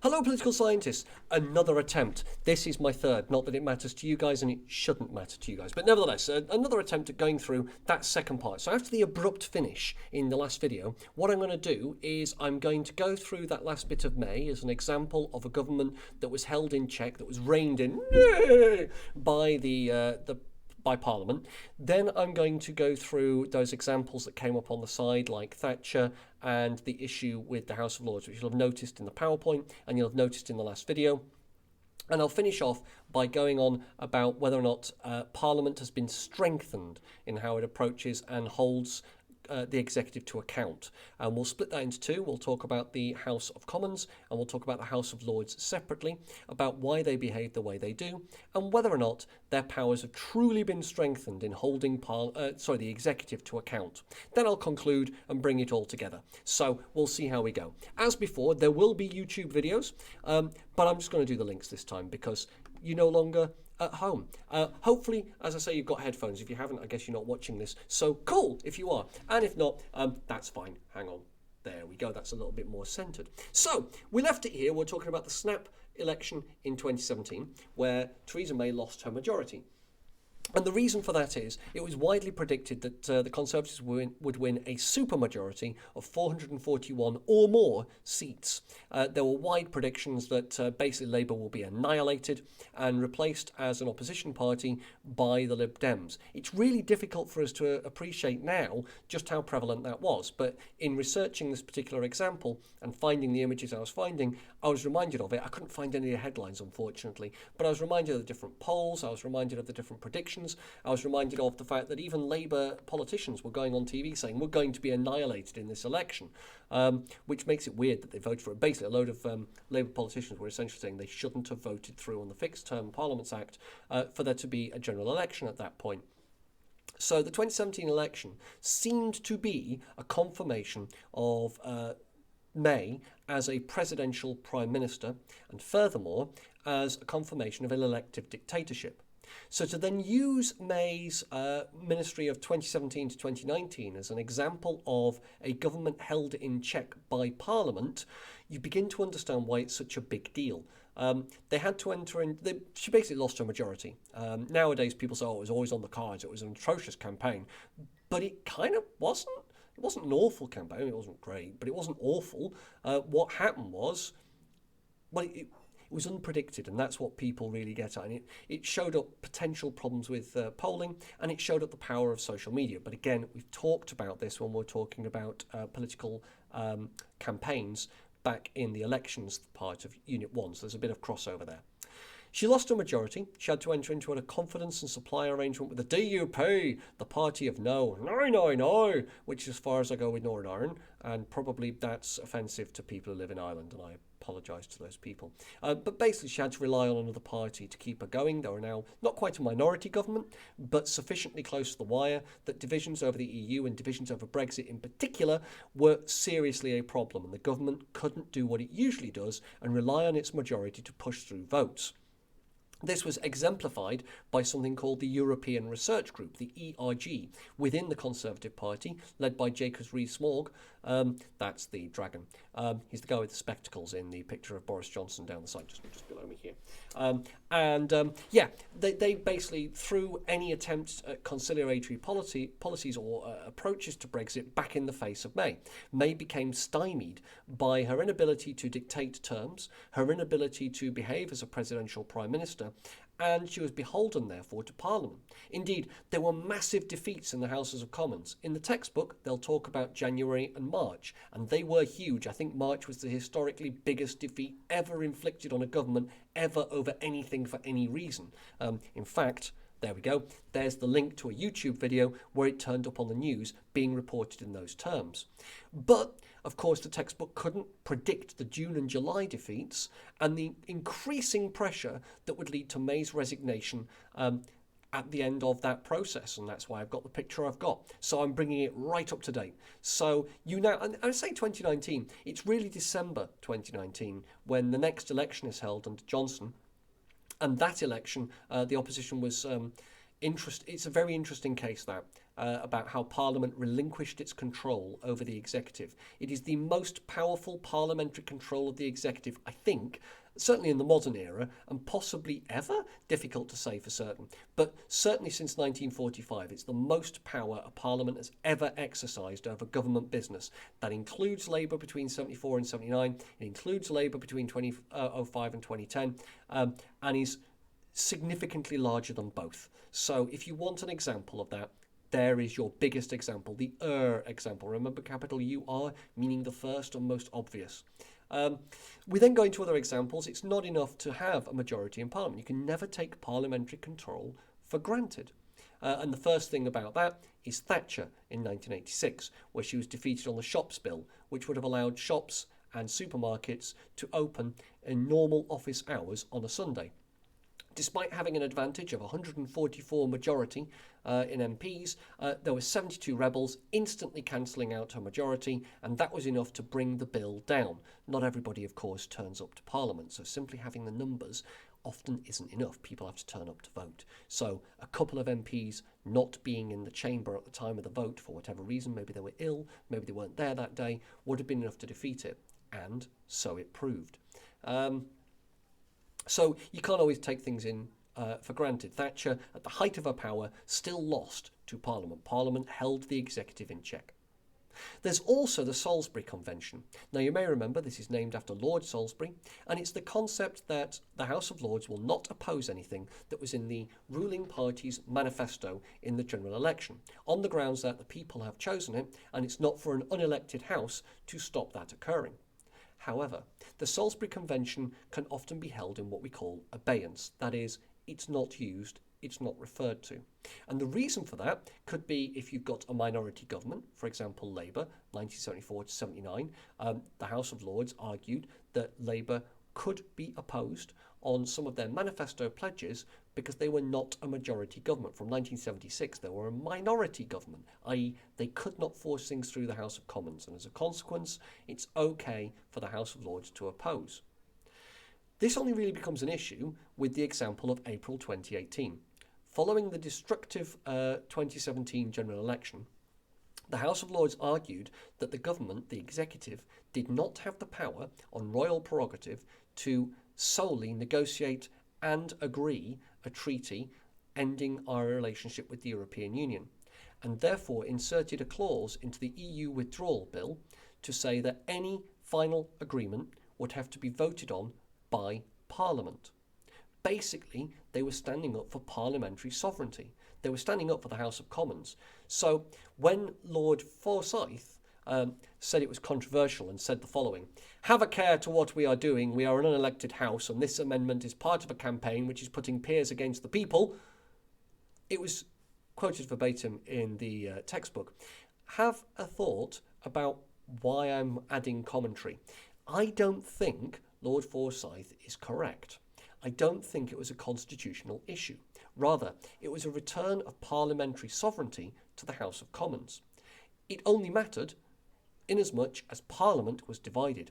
Hello, political scientists. Another attempt. This is my third. Not that it matters to you guys, and it shouldn't matter to you guys. But nevertheless, another attempt at going through that second part. So after the abrupt finish in the last video, what I'm going to do is I'm going to go through that last bit of May as an example of a government that was held in check, that was reined in by by Parliament. Then I'm going to go through those examples that came up on the side, like Thatcher and the issue with the House of Lords, which you'll have noticed in the PowerPoint and you'll have noticed in the last video. And I'll finish off by going on about whether or not Parliament has been strengthened in how it approaches and holds the executive to account. And we'll split that into two. We'll talk about the House of Commons and we'll talk about the House of Lords separately, about why they behave the way they do and whether or not their powers have truly been strengthened in holding the executive to account. Then I'll conclude and bring it all together. So we'll see how we go. As before, there will be YouTube videos, but I'm just going to do the links this time because you no longer at home. Hopefully, as I say, you've got headphones. If you haven't, I guess you're not watching this. So cool if you are. And if not, that's fine. Hang on. There we go. That's a little bit more centered. So we left it here. We're talking about the snap election in 2017, where Theresa May lost her majority. And the reason for that is it was widely predicted that the Conservatives would win a supermajority of 441 or more seats. There were wide predictions that basically Labour will be annihilated and replaced as an opposition party by the Lib Dems. It's really difficult for us to appreciate now just how prevalent that was. But in researching this particular example and finding the images I was finding, I was reminded of it. I couldn't find any of the headlines, unfortunately, but I was reminded of the different polls. I was reminded of the different predictions. I was reminded of the fact that even Labour politicians were going on TV saying we're going to be annihilated in this election, which makes it weird that they voted for it. Basically, a load of Labour politicians were essentially saying they shouldn't have voted through on the Fixed Term Parliaments Act for there to be a general election at that point. So the 2017 election seemed to be a confirmation of May as a presidential prime minister, and furthermore as a confirmation of an elective dictatorship. So to then use May's ministry of 2017 to 2019 as an example of a government held in check by Parliament, you begin to understand why it's such a big deal. They had to enter in. She basically lost her majority. Nowadays, people say, "Oh, it was always on the cards. It was an atrocious campaign," but it kind of wasn't. It wasn't an awful campaign. It wasn't great, but it wasn't awful. What happened was, well, it was unpredicted, and that's what people really get at. And it showed up potential problems with polling, and it showed up the power of social media. But again, we've talked about this when we're talking about political campaigns back in the elections part of Unit 1, so there's a bit of crossover there. She lost her majority. She had to enter into a confidence and supply arrangement with the DUP, the party of no, which is as far as I go with Northern Ireland, and probably that's offensive to people who live in Ireland, and I apologise to those people. But basically she had to rely on another party to keep her going. They were now not quite a minority government, but sufficiently close to the wire that divisions over the EU and divisions over Brexit in particular were seriously a problem, and the government couldn't do what it usually does and rely on its majority to push through votes. This was exemplified by something called the European Research Group, the ERG, within the Conservative Party, led by Jacob Rees-Mogg. That's the dragon. He's the guy with the spectacles in the picture of Boris Johnson down the side, just below me here. They basically threw any attempts at conciliatory policies or approaches to Brexit back in the face of May. May became stymied by her inability to dictate terms, her inability to behave as a presidential prime minister, and she was beholden, therefore, to Parliament. Indeed, there were massive defeats in the Houses of Commons. In the textbook, they'll talk about January and March, and they were huge. I think March was the historically biggest defeat ever inflicted on a government, ever over anything for any reason. In fact, there we go. There's the link to a YouTube video where it turned up on the news being reported in those terms. But, of course, the textbook couldn't predict the June and July defeats and the increasing pressure that would lead to May's resignation at the end of that process. And that's why I've got the picture I've got. So I'm bringing it right up to date. So you now, and I say 2019, it's really December 2019 when the next election is held under Johnson. And that election, the opposition was it's a very interesting case, that. about how Parliament relinquished its control over the executive. It is the most powerful parliamentary control of the executive, I think, certainly in the modern era, and possibly ever, difficult to say for certain, but certainly since 1945, it's the most power a parliament has ever exercised over government business. That includes Labour between 74 and 79, it includes Labour between 2005 and 2010, and is significantly larger than both. So if you want an example of that, there is your biggest example, the example. Remember capital UR, meaning the first and most obvious. We then go into other examples. It's not enough to have a majority in Parliament. You can never take parliamentary control for granted. And the first thing about that is Thatcher in 1986, where she was defeated on the Shops Bill, which would have allowed shops and supermarkets to open in normal office hours on a Sunday. Despite having an advantage of 144 majority in MPs, there were 72 rebels instantly cancelling out her majority, and that was enough to bring the bill down. Not everybody, of course, turns up to Parliament, so simply having the numbers often isn't enough. People have to turn up to vote. So a couple of MPs not being in the chamber at the time of the vote for whatever reason, maybe they were ill, maybe they weren't there that day, would have been enough to defeat it, and so it proved. So you can't always take things in for granted. Thatcher, at the height of her power, still lost to Parliament. Parliament held the executive in check. There's also the Salisbury Convention. Now you may remember this is named after Lord Salisbury, and it's the concept that the House of Lords will not oppose anything that was in the ruling party's manifesto in the general election, on the grounds that the people have chosen it, and it's not for an unelected House to stop that occurring. However, the Salisbury Convention can often be held in what we call abeyance. That is, it's not used, it's not referred to. And the reason for that could be if you've got a minority government, for example, Labour, 1974 to 79. The House of Lords argued that Labour could be opposed on some of their manifesto pledges because they were not a majority government. From 1976, they were a minority government, i.e. they could not force things through the House of Commons, and as a consequence, it's okay for the House of Lords to oppose. This only really becomes an issue with the example of April 2018. Following the destructive 2017 general election, the House of Lords argued that the government, the executive, did not have the power on royal prerogative to solely negotiate and agree a treaty ending our relationship with the European Union, and therefore inserted a clause into the EU withdrawal bill to say that any final agreement would have to be voted on by Parliament. Basically, they were standing up for parliamentary sovereignty. They were standing up for the House of Commons. So when Lord Forsyth said it was controversial and said the following: "Have a care to what we are doing. We are an unelected House, and this amendment is part of a campaign which is putting peers against the people." It was quoted verbatim in the textbook. Have a thought about why I'm adding commentary. I don't think Lord Forsyth is correct. I don't think it was a constitutional issue. Rather, it was a return of parliamentary sovereignty to the House of Commons. It only mattered inasmuch as Parliament was divided.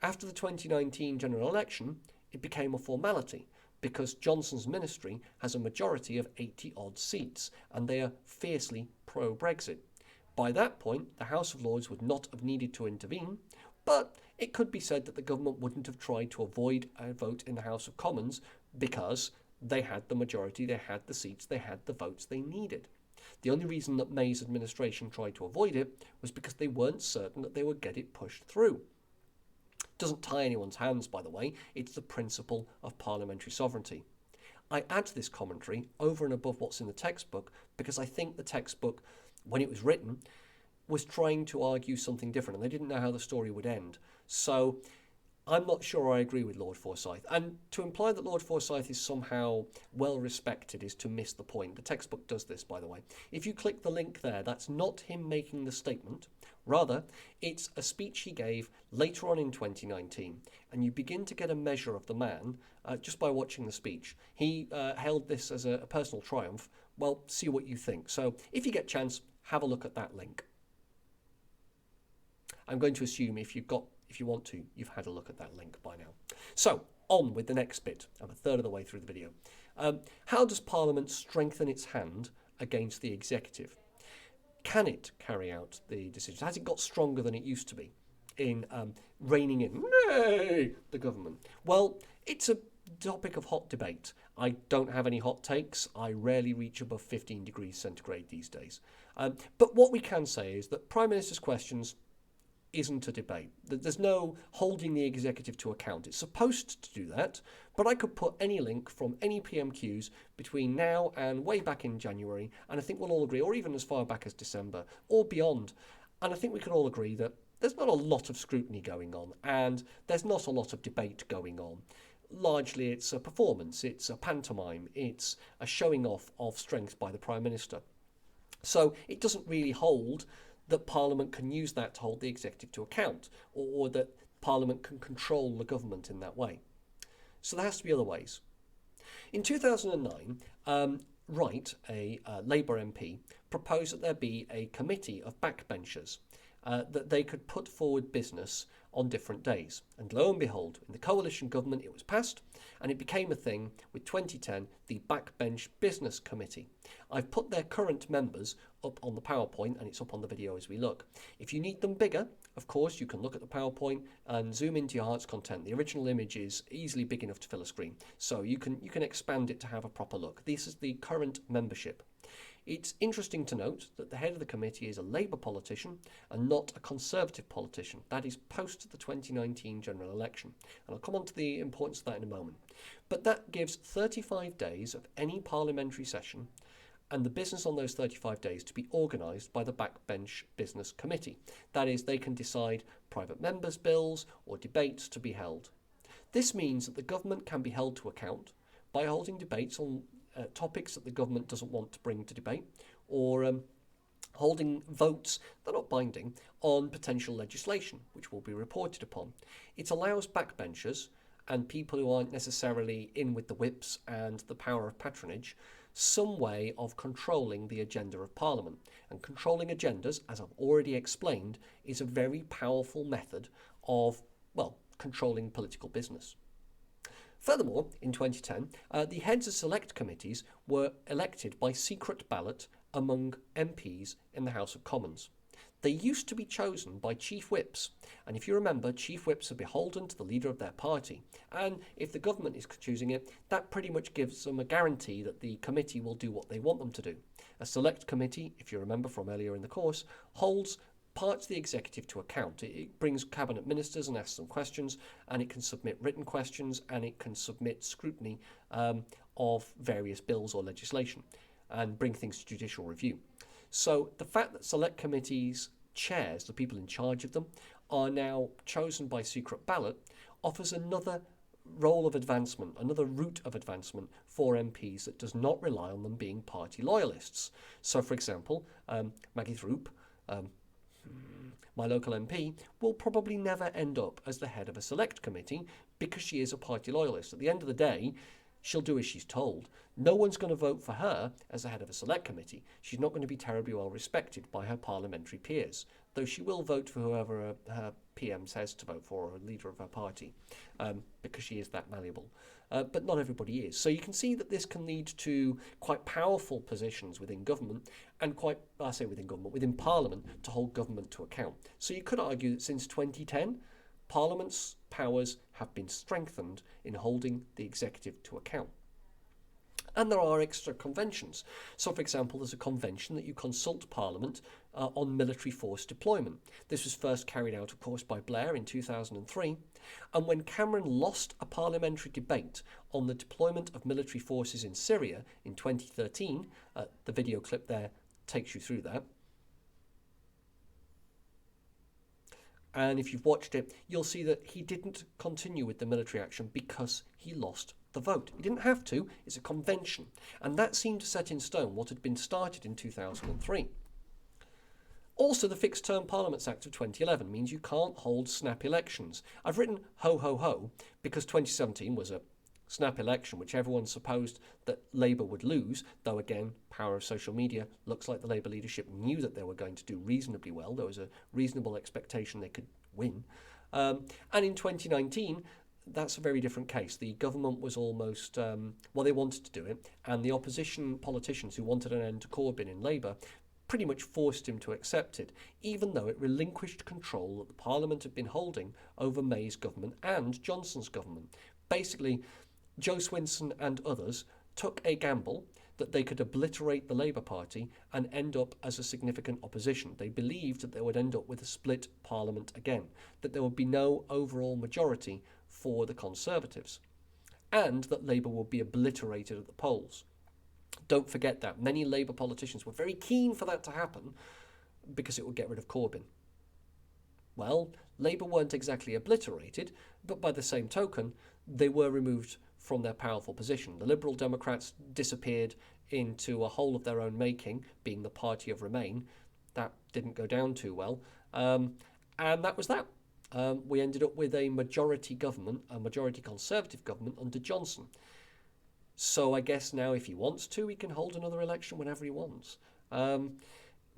After the 2019 general election, it became a formality because Johnson's ministry has a majority of 80-odd seats, and they are fiercely pro-Brexit. By that point, the House of Lords would not have needed to intervene, but it could be said that the government wouldn't have tried to avoid a vote in the House of Commons because they had the majority, they had the seats, they had the votes they needed. The only reason that May's administration tried to avoid it was because they weren't certain that they would get it pushed through. Doesn't tie anyone's hands, by the way. It's the principle of parliamentary sovereignty. I add this commentary over and above what's in the textbook because I think the textbook, when it was written, was trying to argue something different, and they didn't know how the story would end. So I'm not sure I agree with Lord Forsyth. And to imply that Lord Forsyth is somehow well respected is to miss the point. The textbook does this, by the way. If you click the link there, that's not him making the statement. Rather, it's a speech he gave later on in 2019. And you begin to get a measure of the man just by watching the speech. He hailed this as a personal triumph. Well, see what you think. So if you get a chance, have a look at that link. I'm going to assume if you want to, you've had a look at that link by now. So, on with the next bit. I'm a third of the way through the video. How does Parliament strengthen its hand against the executive? Can it carry out the decisions? Has it got stronger than it used to be in reining in the government? Well, it's a topic of hot debate. I don't have any hot takes. I rarely reach above 15 degrees centigrade these days. But what we can say is that Prime Minister's questions isn't a debate. There's no holding the executive to account. It's supposed to do that, but I could put any link from any PMQs between now and way back in January, and I think we'll all agree, or even as far back as December, or beyond, and I think we can all agree that there's not a lot of scrutiny going on, and there's not a lot of debate going on. Largely it's a performance, it's a pantomime, it's a showing off of strength by the Prime Minister. So it doesn't really hold that Parliament can use that to hold the executive to account, or that Parliament can control the government in that way. So there has to be other ways. In 2009, Wright, a Labour MP, proposed that there be a committee of backbenchers, that they could put forward business on different days. And lo and behold, in the coalition government it was passed, and it became a thing with 2010, the Backbench Business Committee. I've put their current members up on the PowerPoint, and it's up on the video as we look. If you need them bigger, of course, you can look at the PowerPoint and zoom into your heart's content. The original image is easily big enough to fill a screen, so you can expand it to have a proper look. This is the current membership. It's interesting to note that the head of the committee is a Labour politician and not a Conservative politician. That is post the 2019 general election. And I'll come on to the importance of that in a moment. But that gives 35 days of any parliamentary session and the business on those 35 days to be organised by the Backbench Business Committee. That is, they can decide private members' bills or debates to be held. This means that the government can be held to account by holding debates on topics that the government doesn't want to bring to debate, or holding votes that are not binding on potential legislation, which will be reported upon. It allows backbenchers and people who aren't necessarily in with the whips and the power of patronage some way of controlling the agenda of Parliament. And controlling agendas, as I've already explained, is a very powerful method of, well, controlling political business. Furthermore, in 2010, the heads of select committees were elected by secret ballot among MPs in the House of Commons. They used to be chosen by chief whips, and if you remember, chief whips are beholden to the leader of their party, and if the government is choosing it, that pretty much gives them a guarantee that the committee will do what they want them to do. A select committee, if you remember from earlier in the course, holds parts of the executive to account. It brings cabinet ministers and asks them questions, and it can submit written questions, and it can submit scrutiny of various bills or legislation and bring things to judicial review. So the fact that select committees chairs, the people in charge of them, are now chosen by secret ballot offers another role of advancement, another route of advancement for MPs that does not rely on them being party loyalists. So, for example, Maggie Throop, my local MP, will probably never end up as the head of a select committee because she is a party loyalist. At the end of the day, she'll do as she's told. No one's going to vote for her as the head of a select committee. She's not going to be terribly well respected by her parliamentary peers, though she will vote for whoever her PM says to vote for, or a leader of her party, because she is that malleable. But not everybody is. So you can see that this can lead to quite powerful positions within government, and within Parliament, to hold government to account. So you could argue that since 2010, Parliament's powers have been strengthened in holding the executive to account. And there are extra conventions. So, for example, there's a convention that you consult Parliament on military force deployment. This was first carried out, of course, by Blair in 2003. And when Cameron lost a parliamentary debate on the deployment of military forces in Syria in 2013, the video clip there takes you through that. And if you've watched it, you'll see that he didn't continue with the military action because he lost the vote. He didn't have to. It's a convention. And that seemed to set in stone what had been started in 2003. Also, the Fixed Term Parliaments Act of 2011 means you can't hold snap elections. I've written ho ho ho because 2017 was a snap election which everyone supposed that Labour would lose, though again, power of social media, looks like the Labour leadership knew that they were going to do reasonably well. There was a reasonable expectation they could win. And in 2019, that's a very different case. The government was almost, they wanted to do it, and the opposition politicians who wanted an end to Corbyn in Labour pretty much forced him to accept it, even though it relinquished control that the Parliament had been holding over May's government and Johnson's government. Basically, Joe Swinson and others took a gamble that they could obliterate the Labour Party and end up as a significant opposition. They believed that they would end up with a split Parliament again, that there would be no overall majority for the Conservatives, and that Labour would be obliterated at the polls. Don't forget that. Many Labour politicians were very keen for that to happen because it would get rid of Corbyn. Well, Labour weren't exactly obliterated, but by the same token, they were removed from their powerful position. The Liberal Democrats disappeared into a hole of their own making, being the party of Remain. That didn't go down too well. And that was that. We ended up with a majority government, a majority Conservative government under Johnson. So I guess now if he wants to, he can hold another election whenever he wants.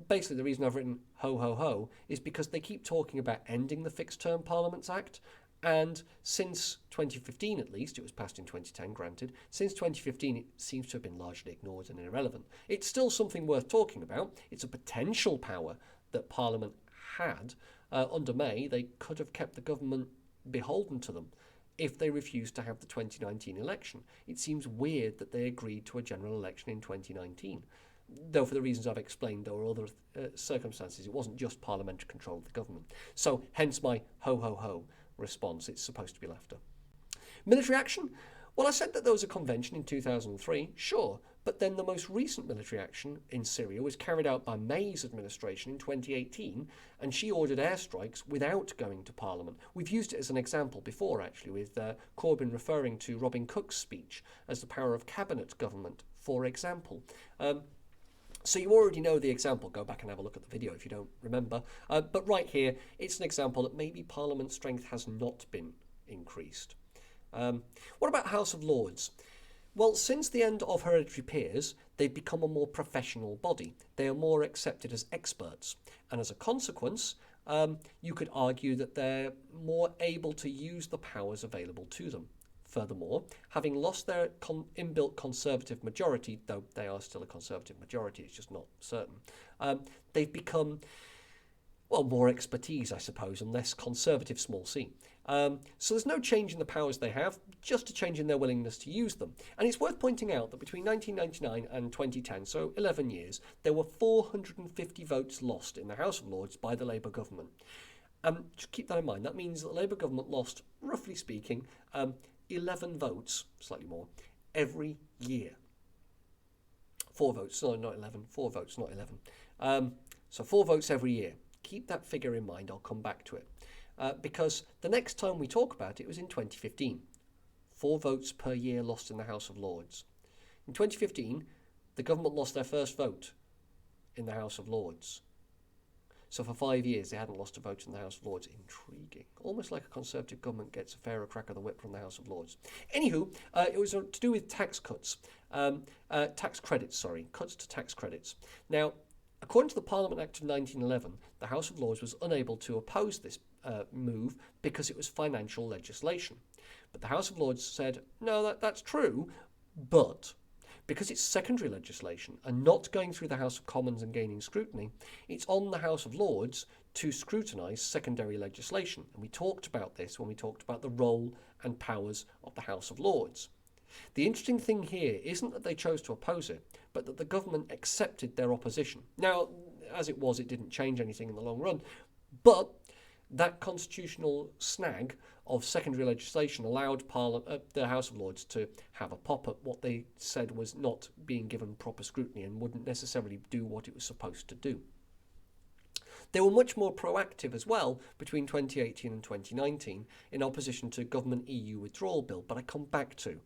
Basically, the reason I've written ho, ho, ho is because they keep talking about ending the Fixed Term Parliaments Act. And since 2015, at least, it was passed in 2010, granted, since 2015 it seems to have been largely ignored and irrelevant. It's still something worth talking about. It's a potential power that Parliament had. Under May, they could have kept the government beholden to them if they refused to have the 2019 election. It seems weird that they agreed to a general election in 2019. Though for the reasons I've explained, there were other circumstances. It wasn't just parliamentary control of the government. So hence my ho, ho, ho response. It's supposed to be laughter. Military action? Well, I said that there was a convention in 2003, sure, but then the most recent military action in Syria was carried out by May's administration in 2018, and she ordered airstrikes without going to Parliament. We've used it as an example before, actually, with Corbyn referring to Robin Cook's speech as the power of cabinet government, for example. So you already know the example. Go back and have a look at the video if you don't remember. But right here, it's an example that maybe Parliament's strength has not been increased. What about House of Lords? Well, since the end of hereditary peers, they've become a more professional body. They are more accepted as experts. And as a consequence, you could argue that they're more able to use the powers available to them. Furthermore, having lost their inbuilt Conservative majority, though they are still a Conservative majority, it's just not certain, they've become, well, more expertise, I suppose, and less Conservative small c. So there's no change in the powers they have, just a change in their willingness to use them. And it's worth pointing out that between 1999 and 2010, so 11 years, there were 450 votes lost in the House of Lords by the Labour government. Just keep that in mind. That means that the Labour government lost, roughly speaking, 11 votes, slightly more, every year. 4 votes, no, not 11, 4 votes, not 11. So 4 votes every year. Keep that figure in mind, I'll come back to it. Because the next time we talk about it was in 2015. 4 votes per year lost in the House of Lords. In 2015, the government lost their first vote in the House of Lords. So for 5 years, they hadn't lost a vote in the House of Lords. Intriguing. Almost like a Conservative government gets a fairer crack of the whip from the House of Lords. Anywho, it was to do with tax cuts. Tax credits, cuts to tax credits. Now, according to the Parliament Act of 1911, the House of Lords was unable to oppose this move because it was financial legislation. But the House of Lords said, no, that's true, but because it's secondary legislation and not going through the House of Commons and gaining scrutiny, it's on the House of Lords to scrutinise secondary legislation. And we talked about this when we talked about the role and powers of the House of Lords. The interesting thing here isn't that they chose to oppose it, but that the government accepted their opposition. Now, as it was, it didn't change anything in the long run, but that constitutional snag of secondary legislation allowed the House of Lords to have a pop at what they said was not being given proper scrutiny and wouldn't necessarily do what it was supposed to do. They were much more proactive as well between 2018 and 2019 in opposition to government EU withdrawal bill, but I come back to.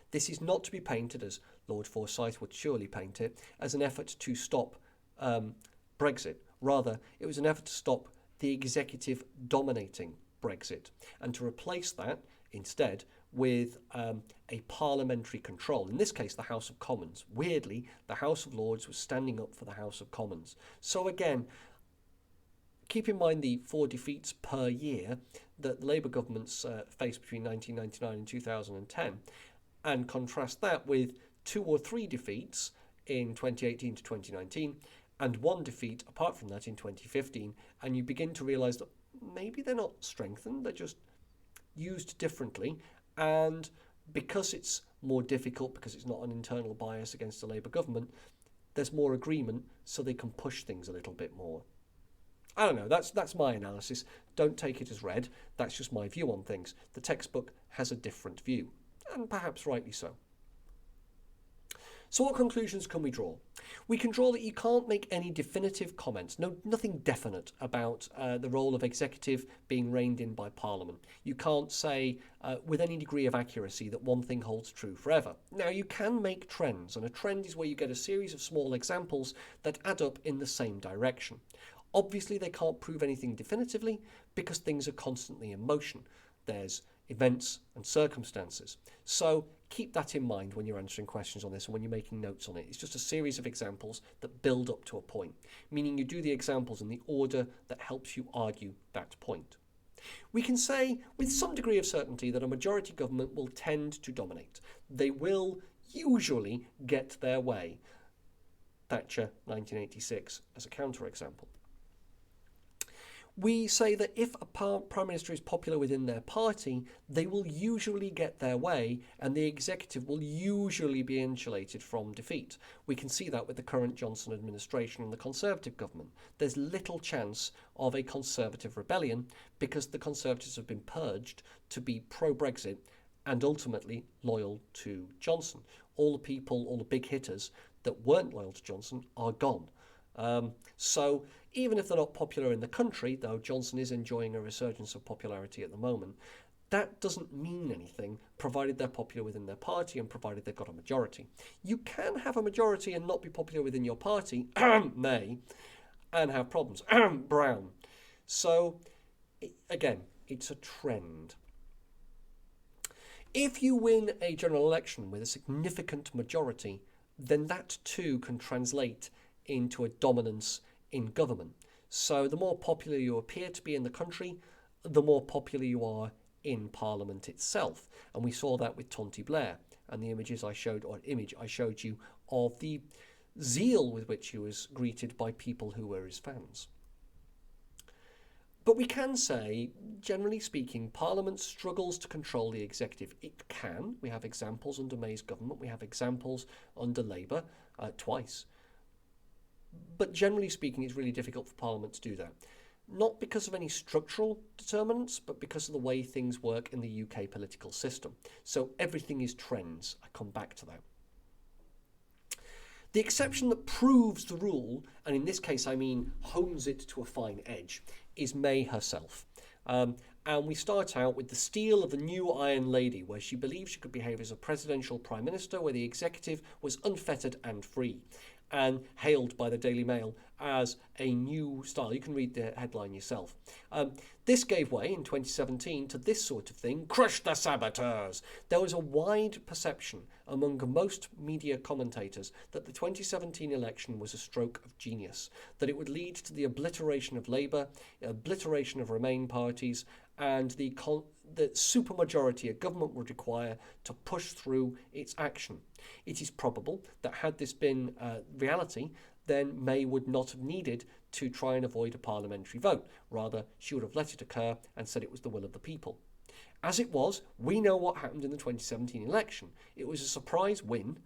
This is not to be painted, as Lord Forsyth would surely paint it, as an effort to stop Brexit. Rather, it was an effort to stop the executive dominating Brexit and to replace that instead with a parliamentary control. In this case, the House of Commons. Weirdly, the House of Lords was standing up for the House of Commons. So again, keep in mind the 4 defeats per year that the Labour governments faced between 1999 and 2010, and contrast that with 2 or 3 defeats in 2018 to 2019 and one defeat apart from that in 2015, and you begin to realise that maybe they're not strengthened, they're just used differently, and because it's more difficult, because it's not an internal bias against the Labour government, there's more agreement, so they can push things a little bit more. I don't know, that's my analysis. Don't take it as read, that's just my view on things. The textbook has a different view, and perhaps rightly so. So what conclusions can we draw? We can draw that you can't make any definitive comments, nothing definite about the role of executive being reined in by Parliament. You can't say with any degree of accuracy that one thing holds true forever. Now, you can make trends, and a trend is where you get a series of small examples that add up in the same direction. Obviously, they can't prove anything definitively because things are constantly in motion. There's events and circumstances. So keep that in mind when you're answering questions on this and when you're making notes on it. It's just a series of examples that build up to a point, meaning you do the examples in the order that helps you argue that point. We can say with some degree of certainty that a majority government will tend to dominate. They will usually get their way. Thatcher, 1986, as a counterexample. We say that if a Prime Minister is popular within their party, they will usually get their way and the executive will usually be insulated from defeat. We can see that with the current Johnson administration and the Conservative government. There's little chance of a Conservative rebellion because the Conservatives have been purged to be pro-Brexit and ultimately loyal to Johnson. All the big hitters that weren't loyal to Johnson are gone. So even if they're not popular in the country, though Johnson is enjoying a resurgence of popularity at the moment, that doesn't mean anything provided they're popular within their party and provided they've got a majority. You can have a majority and not be popular within your party, May, and have problems, Brown. So again, it's a trend. If you win a general election with a significant majority, then that too can translate into a dominance in government. So the more popular you appear to be in the country, the more popular you are in Parliament itself. And we saw that with Tony Blair and the image I showed you of the zeal with which he was greeted by people who were his fans. But we can say, generally speaking, Parliament struggles to control the executive. It can. We have examples under May's government. We have examples under Labour twice. But generally speaking, it's really difficult for Parliament to do that. Not because of any structural determinants, but because of the way things work in the UK political system. So everything is trends. I come back to that. The exception that proves the rule, and in this case I mean hones it to a fine edge, is May herself. And we start out with the steel of the new Iron Lady, where she believed she could behave as a presidential prime minister, where the executive was unfettered and free, and hailed by the Daily Mail as a new style. You can read the headline yourself. This gave way in 2017 to this sort of thing: crush the saboteurs. There was a wide perception among most media commentators that the 2017 election was a stroke of genius, that it would lead to the obliteration of Labour, obliteration of Remain parties, and the supermajority a government would require to push through its action. It is probable that had this been reality, then May would not have needed to try and avoid a parliamentary vote. Rather, she would have let it occur and said it was the will of the people. As it was, we know what happened in the 2017 election. It was a surprise win,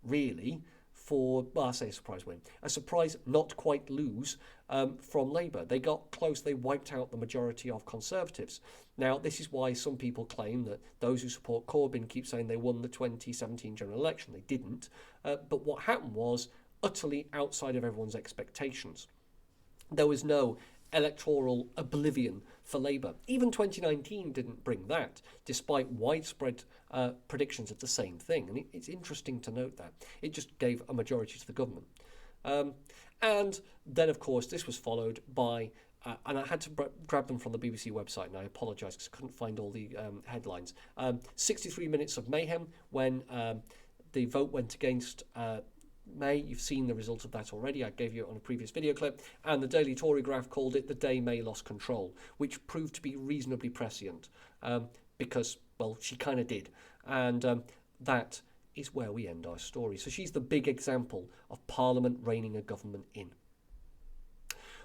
really, I say a surprise win, a surprise not quite lose from Labour. They got close, they wiped out the majority of Conservatives. Now, this is why some people claim that those who support Corbyn keep saying they won the 2017 general election. They didn't. But what happened was utterly outside of everyone's expectations. There was no electoral oblivion for Labour. Even 2019 didn't bring that, despite widespread predictions of the same thing. And it's interesting to note that. It just gave a majority to the government. And then, of course, this was followed by, and I had to grab them from the BBC website, and I apologise because I couldn't find all the headlines. 63 minutes of mayhem when the vote went against May. You've seen the result of that already. I gave you it on a previous video clip. And the Daily Tory graph called it the day May lost control, which proved to be reasonably prescient because, well, she kind of did. And that is where we end our story. So she's the big example of Parliament reining a government in.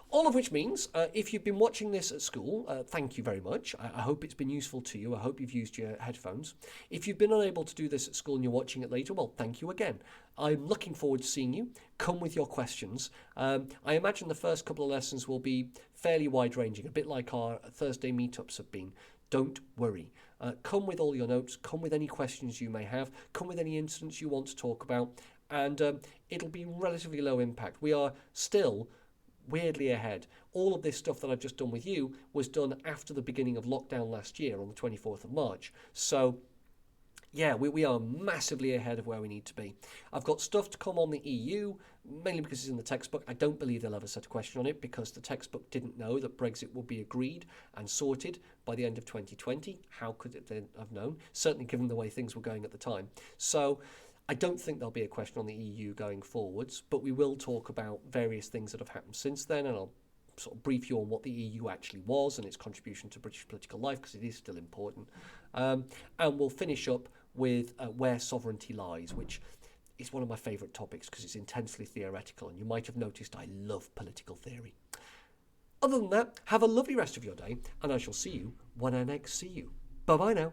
All of which means, if you've been watching this at school, thank you very much. I hope it's been useful to you. I hope you've used your headphones. If you've been unable to do this at school and you're watching it later, well, thank you again. I'm looking forward to seeing you. Come with your questions. I imagine the first couple of lessons will be fairly wide-ranging, a bit like our Thursday meetups have been. Don't worry. Come with all your notes. Come with any questions you may have. Come with any incidents you want to talk about. And it'll be relatively low impact. We are still weirdly ahead. All of this stuff that I've just done with you was done after the beginning of lockdown last year on the 24th of March. So yeah, we are massively ahead of where we need to be. I've got stuff to come on the EU, mainly because it's in the textbook. I don't believe they'll ever set a question on it because the textbook didn't know that Brexit would be agreed and sorted by the end of 2020. How could it then have known? Certainly given the way things were going at the time. So I don't think there'll be a question on the EU going forwards, but we will talk about various things that have happened since then, and I'll sort of brief you on what the EU actually was and its contribution to British political life, because it is still important. And we'll finish up with where sovereignty lies, which is one of my favourite topics because it's intensely theoretical, and you might have noticed I love political theory. Other than that, have a lovely rest of your day, and I shall see you when I next see you. Bye-bye now.